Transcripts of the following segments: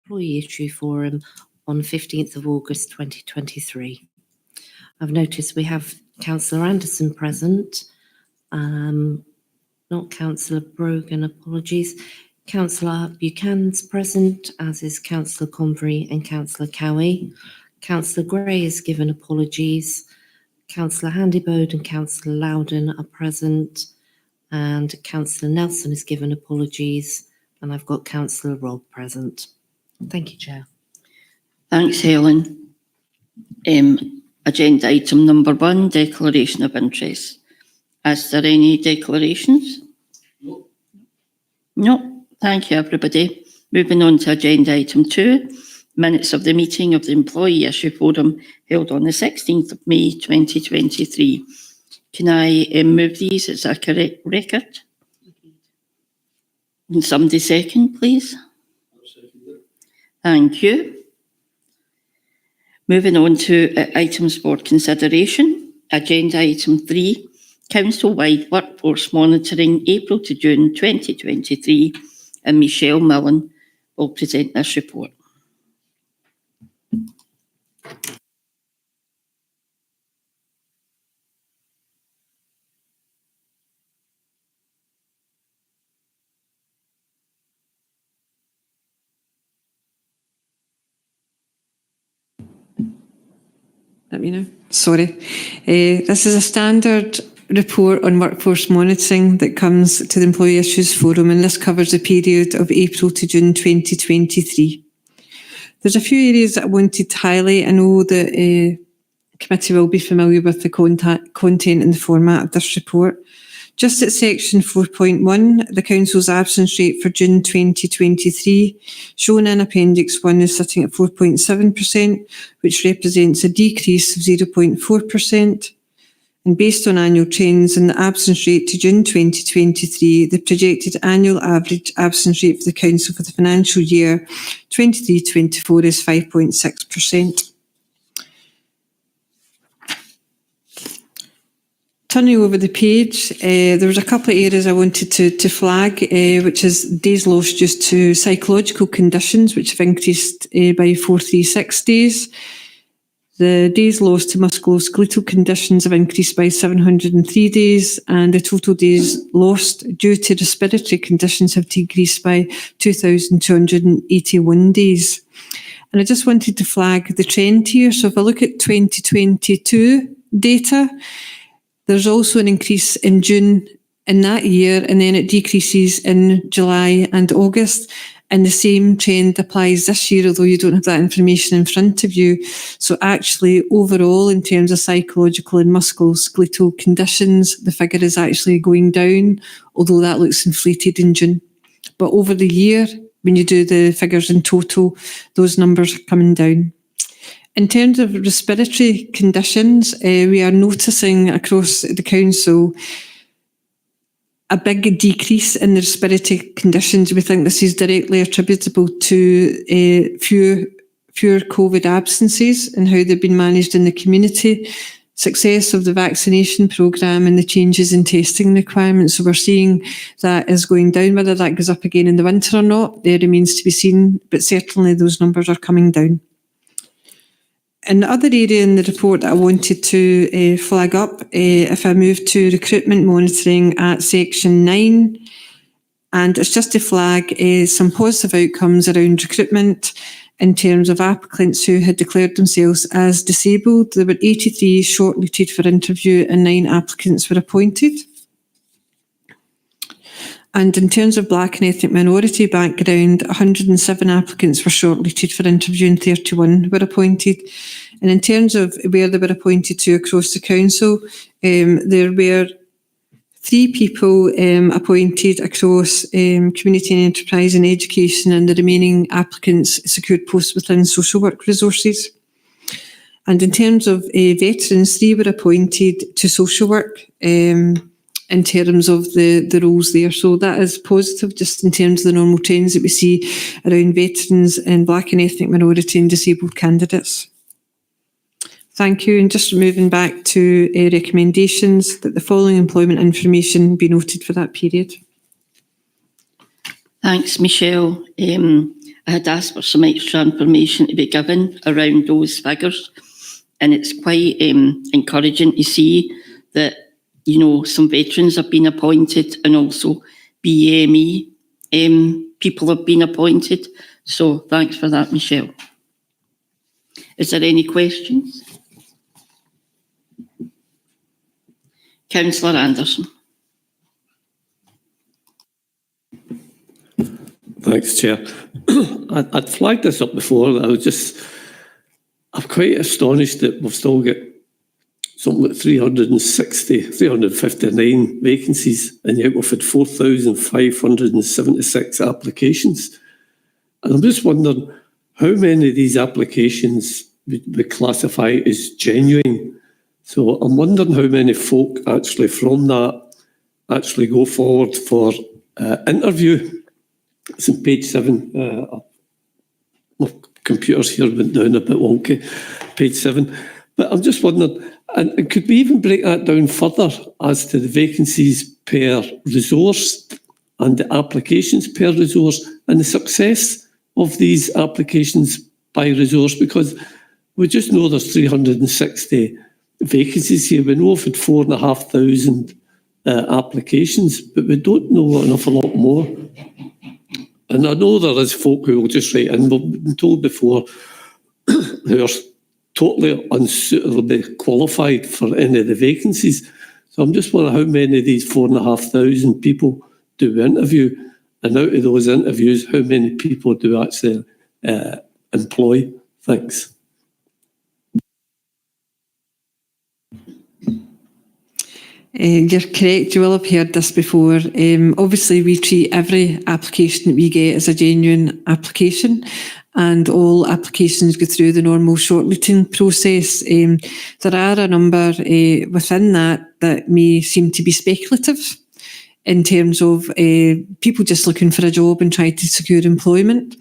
Employee Issue Forum on 15th of August 2023. I've noticed we have Councillor Anderson present, not Councillor Brogan, apologies. Councillor Buchanan's present, as is Councillor Convery and Councillor Cowie. Councillor Gray has given apologies. Councillor Handybode and Councillor Loudon are present, and Councillor Nelson has given apologies, and I've got Councillor Robb present. Thank you, Chair. Thanks, Helen. Agenda item number 1, declaration of interest. Is there any declarations? No. Thank you, everybody. Moving on to agenda item 2, minutes of the meeting of the Employee Issue Forum held on the 16th of May 2023. Can I move these as a correct record? Can somebody second, please? Thank you. Moving on to items for consideration. Agenda item 3, Council-wide Workforce Monitoring, April to June 2023, and Michelle Millen will present this report. Let me know. Sorry. This is a standard report on workforce monitoring that comes to the Employee Issues Forum, and this covers the period of April to June 2023. There's a few areas that I wanted to highlight. I know that the committee will be familiar with the content and the format of this report. Just at section 4.1, the Council's absence rate for June 2023, shown in Appendix 1, is sitting at 4.7%, which represents a decrease of 0.4%. And based on annual trends in the absence rate to June 2023, the projected annual average absence rate for the Council for the financial year 23-24 is 5.6%. Turning over the page, there was a couple of areas I wanted to flag, which is days lost due to psychological conditions, which have increased by 436 days. The days lost to musculoskeletal conditions have increased by 703 days, and the total days lost due to respiratory conditions have decreased by 2,281 days. And I just wanted to flag the trend here. So if I look at 2022 data, there's also an increase in June in that year, and then it decreases in July and August. And the same trend applies this year, although you don't have that information in front of you. So actually, overall, in terms of psychological and musculoskeletal conditions, the figure is actually going down, although that looks inflated in June. But over the year, when you do the figures in total, those numbers are coming down. In terms of respiratory conditions, we are noticing across the Council a big decrease in the respiratory conditions. We think this is directly attributable to fewer COVID absences and how they've been managed in the community, success of the vaccination programme and the changes in testing requirements. So we're seeing that is going down. Whether that goes up again in the winter or not, there remains to be seen, but certainly those numbers are coming down. And the other area in the report that I wanted to flag up, if I move to recruitment monitoring at section 9, and it's just to flag some positive outcomes around recruitment in terms of applicants who had declared themselves as disabled. There were 83 shortlisted for interview and 9 applicants were appointed. And in terms of Black and ethnic minority background, 107 applicants were shortlisted for interview and 31 were appointed. And in terms of where they were appointed to across the Council, there were 3 people appointed across community and enterprise and education, and the remaining applicants secured posts within social work resources. And in terms of veterans, 3 were appointed to social work in terms of the roles there. So that is positive just in terms of the normal trends that we see around veterans and Black and ethnic minority and disabled candidates. Thank you. And just moving back to recommendations that the following employment information be noted for that period. Thanks, Michelle. I had asked for some extra information to be given around those figures, and it's quite encouraging to see that, you know, some veterans have been appointed and also BME people have been appointed. So thanks for that, Michelle. Is there any questions? Councillor Anderson. Thanks, Chair. I'd flagged this up before. I'm quite astonished that we've still got something like 359 vacancies, and yet we've had 4,576 applications. And I'm just wondering how many of these applications we classify as genuine. So I'm wondering how many folk actually from that actually go forward for interview. It's on page 7. My computer's here went down a bit wonky. Page 7. But I'm just wondering, and could we even break that down further as to the vacancies per resource and the applications per resource and the success of these applications by resource? Because we just know there's 360 vacancies here. We know we've had 4,500 applications, but we don't know an awful lot more. And I know there is folk who will just write in. We've been told before who are totally unsuitably qualified for any of the vacancies. So I'm just wondering how many of these 4,500 people do we interview, and out of those interviews, how many people do we actually employ? Thanks. You're correct, you will have heard this before. Obviously, we treat every application that we get as a genuine application, and all applications go through the normal shortlisting process. There are a number within that may seem to be speculative in terms of people just looking for a job and trying to secure employment.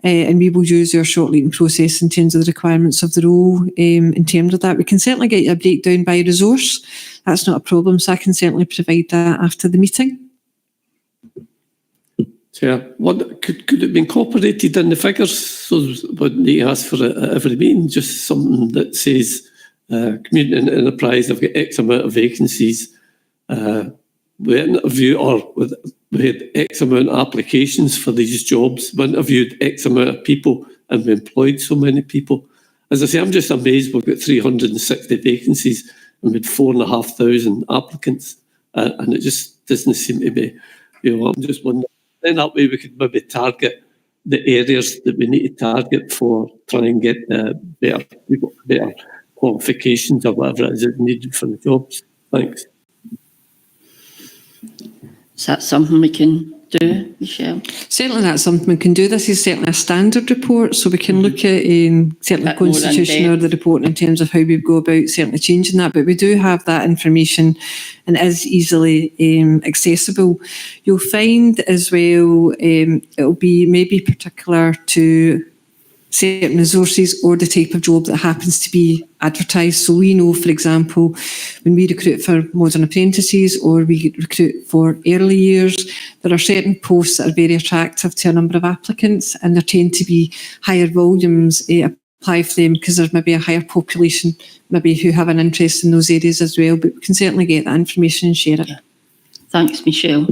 And we will use our shortlisting process in terms of the requirements of the role. In terms of that, we can certainly get you a breakdown by resource. That's not a problem, so I can certainly provide that after the meeting. Chair, could it be incorporated in the figures? So we need to ask for it at every meeting, just something that says community and enterprise have got X amount of vacancies. We interviewed, or we had X amount of applications for these jobs. We interviewed X amount of people and we employed so many people. As I say, I'm just amazed we've got 360 vacancies and we had 4,500 applicants. And it just doesn't seem to be, I'm just wondering. Then that way we could maybe target the areas that we need to target for trying and get better people, better qualifications or whatever it is needed for the jobs. Thanks. Is that something we can do, Michelle? Certainly that's something we can do. This is certainly a standard report, so we can look at certainly the Constitution or the report in terms of how we go about certainly changing that, but we do have that information and it is easily accessible. You'll find as well it'll be maybe particular to certain resources or the type of job that happens to be advertised. So we know, for example, when we recruit for modern apprentices or we recruit for early years, there are certain posts that are very attractive to a number of applicants, and there tend to be higher volumes apply for them because there's maybe a higher population maybe who have an interest in those areas as well. But we can certainly get that information and share it. Yeah. Thanks, Michelle.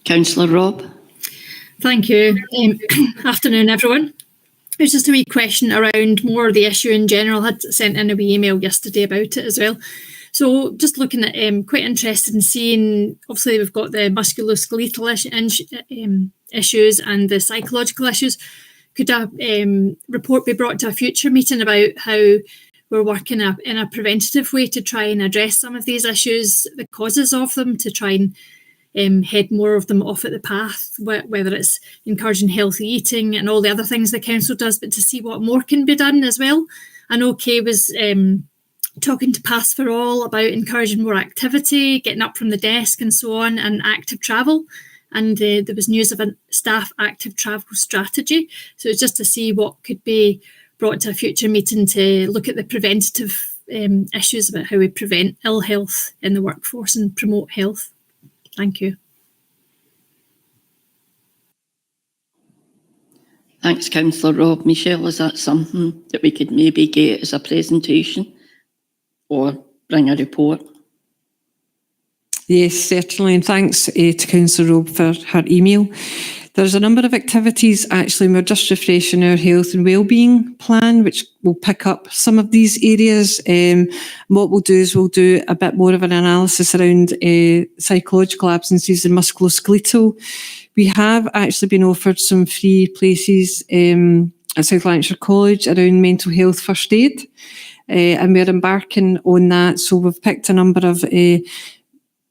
Councillor Robb. Thank you. Afternoon, everyone. It was just a wee question around more the issue in general. I had sent in a wee email yesterday about it as well. So just looking at, quite interested in seeing, obviously we've got the musculoskeletal issues and the psychological issues. Could a report be brought to a future meeting about how we're working in a preventative way to try and address some of these issues, the causes of them, to try and head more of them off at the path, whether it's encouraging healthy eating and all the other things the council does, but to see what more can be done as well. I know Kay was talking to Pass for All about encouraging more activity, getting up from the desk and so on, and active travel. And there was news of a staff active travel strategy. So it's just to see what could be brought to a future meeting to look at the preventative issues about how we prevent ill health in the workforce and promote health. Thank you. Thanks, Councillor Rob. Michelle, is that something that we could maybe get as a presentation or bring a report? Yes, certainly, and thanks to Councillor Robe for her email. There's a number of activities actually, and we're just refreshing our health and wellbeing plan, which will pick up some of these areas. What we'll do is we'll do a bit more of an analysis around psychological absences and musculoskeletal. We have actually been offered some free places at South Lanarkshire College around mental health first aid, and we're embarking on that. So we've picked a number of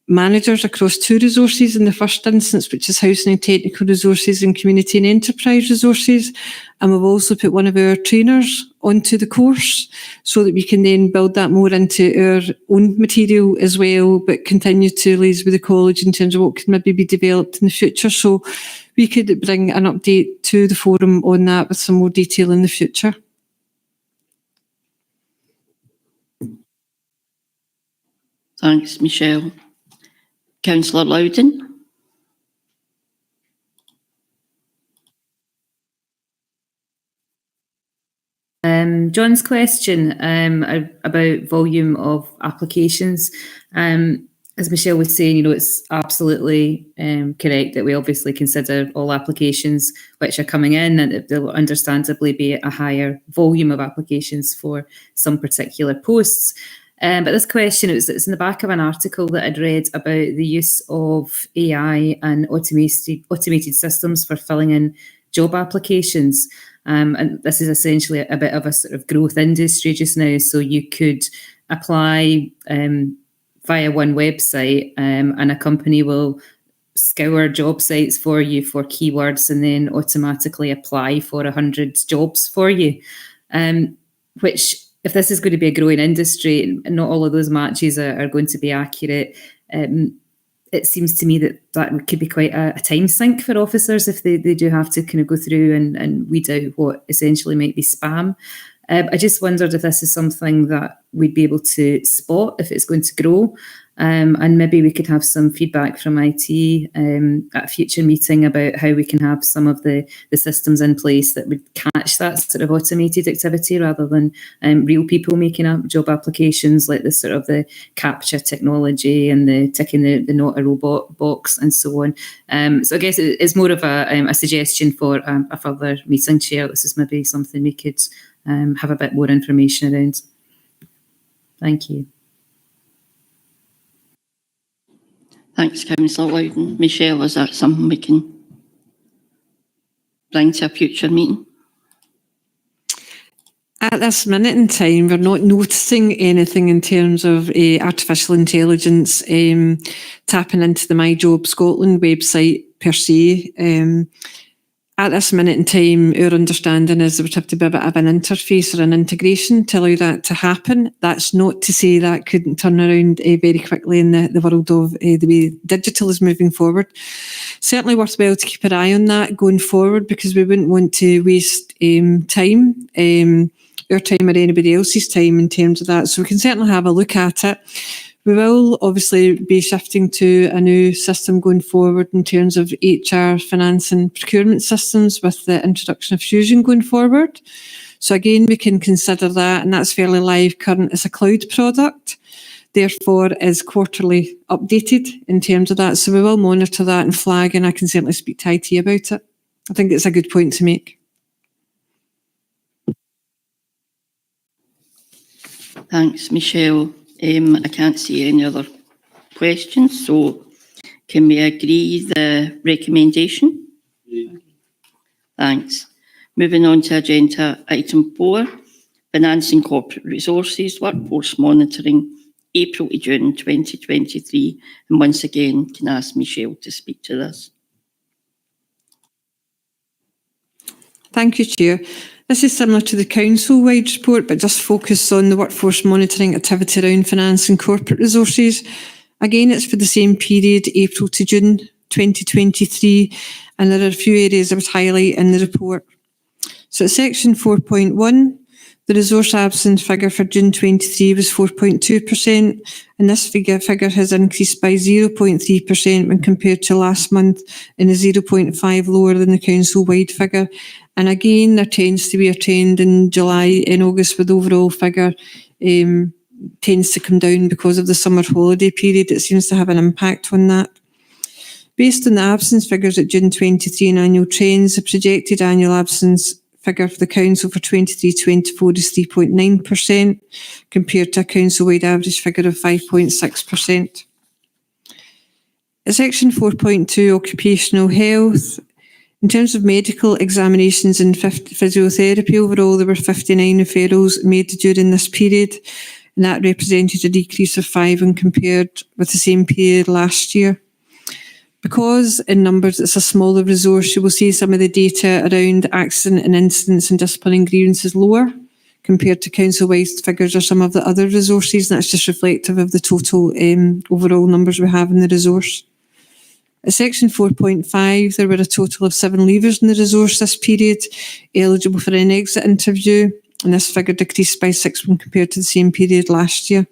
managers across 2 resources in the first instance, which is housing and technical resources and community and enterprise resources. And we've also put one of our trainers onto the course so that we can then build that more into our own material as well, but continue to liaise with the college in terms of what can maybe be developed in the future. So we could bring an update to the forum on that with some more detail in the future. Thanks, Michelle. Councillor Loudon. John's question about volume of applications. As Michelle was saying, it's absolutely correct that we obviously consider all applications which are coming in, and there will understandably be a higher volume of applications for some particular posts. But this question, it's in the back of an article that I'd read about the use of AI and automated systems for filling in job applications. And this is essentially a bit of a sort of growth industry just now. So you could apply via one website, and a company will scour job sites for you for keywords and then automatically apply for 100 jobs for you, which, if this is going to be a growing industry and not all of those matches are going to be accurate, it seems to me that could be quite a time sink for officers if they do have to kind of go through and weed out what essentially might be spam. I just wondered if this is something that we'd be able to spot if it's going to grow, and maybe we could have some feedback from IT at a future meeting about how we can have some of the systems in place that would catch that sort of automated activity rather than real people making up job applications, like the sort of the CAPTCHA technology and the ticking the not a robot box and so on. So I guess it's more of a suggestion for a further meeting, Chair. This is maybe something we could have a bit more information around. Thank you. Thanks, Councillor Loudon. Michelle, is that something we can bring to a future meeting? At this minute in time, we're not noticing anything in terms of artificial intelligence tapping into the My Job Scotland website per se. At this minute in time, our understanding is there would have to be a bit of an interface or an integration to allow that to happen. That's not to say that couldn't turn around very quickly in the world of the way digital is moving forward. Certainly worthwhile to keep an eye on that going forward, because we wouldn't want to waste time, our time or anybody else's time in terms of that. So we can certainly have a look at it. We will obviously be shifting to a new system going forward in terms of HR, finance and procurement systems with the introduction of Fusion going forward. So again, we can consider that, and that's fairly live current as a cloud product, therefore is quarterly updated in terms of that. So we will monitor that and flag, and I can certainly speak to IT about it. I think it's a good point to make. Thanks, Michelle. I can't see any other questions, so can we agree the recommendation? Yeah. Thanks. Moving on to agenda item 4, Finance and Corporate Resources, Workforce Monitoring, April to June 2023. And once again, can I ask Michelle to speak to this? Thank you, Chair. This is similar to the council-wide report, but just focused on the workforce monitoring activity around finance and corporate resources. Again, it's for the same period, April to June 2023, and there are a few areas I would highlight in the report. So at section 4.1, the resource absence figure for June 23 was 4.2%, and this figure has increased by 0.3% when compared to last month, and is 0.5 lower than the council-wide figure. And again, there tends to be a trend in July and August where the overall figure tends to come down because of the summer holiday period. It seems to have an impact on that. Based on the absence figures at June 23 and annual trends, the projected annual absence figure for the council for 23-24 is 3.9% compared to a council-wide average figure of 5.6%. At section 4.2, occupational health, in terms of medical examinations and physiotherapy, overall there were 59 referrals made during this period, and that represented a decrease of 5 when compared with the same period last year. Because in numbers it's a smaller resource, you will see some of the data around accident and incidents and discipline and grievances lower compared to council-wide figures or some of the other resources, and that's just reflective of the total overall numbers we have in the resource. At section 4.5, there were a total of 7 leavers in the resource this period, eligible for an exit interview, and this figure decreased by 6 when compared to the same period last year.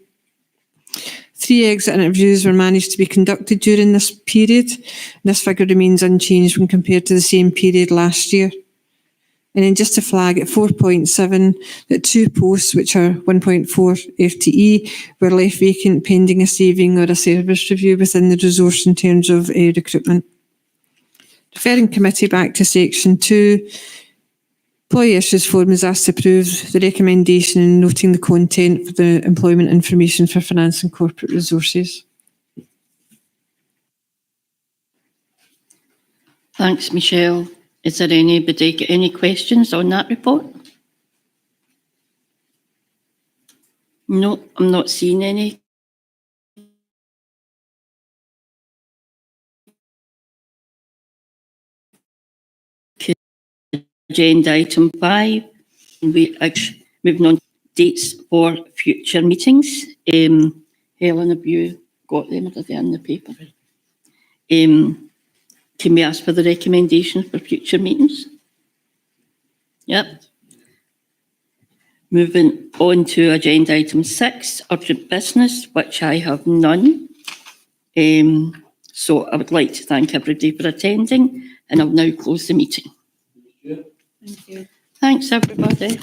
3 exit interviews were managed to be conducted during this period, and this figure remains unchanged when compared to the same period last year. And then just to flag at 4.7 that 2 posts, which are 1.4 FTE, were left vacant pending a saving or a service review within the resource in terms of recruitment. Referring committee back to section 2, employee issues form is asked to approve the recommendation and noting the content for the employment information for finance and corporate resources. Thanks, Michelle. Is there anybody got any questions on that report? No, I'm not seeing any. Agenda item 5. We actually moving on to dates for future meetings. Helen, have you got them? Are they in the paper? Can we ask for the recommendations for future meetings? Yep. Moving on to agenda item 6, urgent business, which I have none. So I would like to thank everybody for attending, and I'll now close the meeting. Thank you. Thanks, everybody.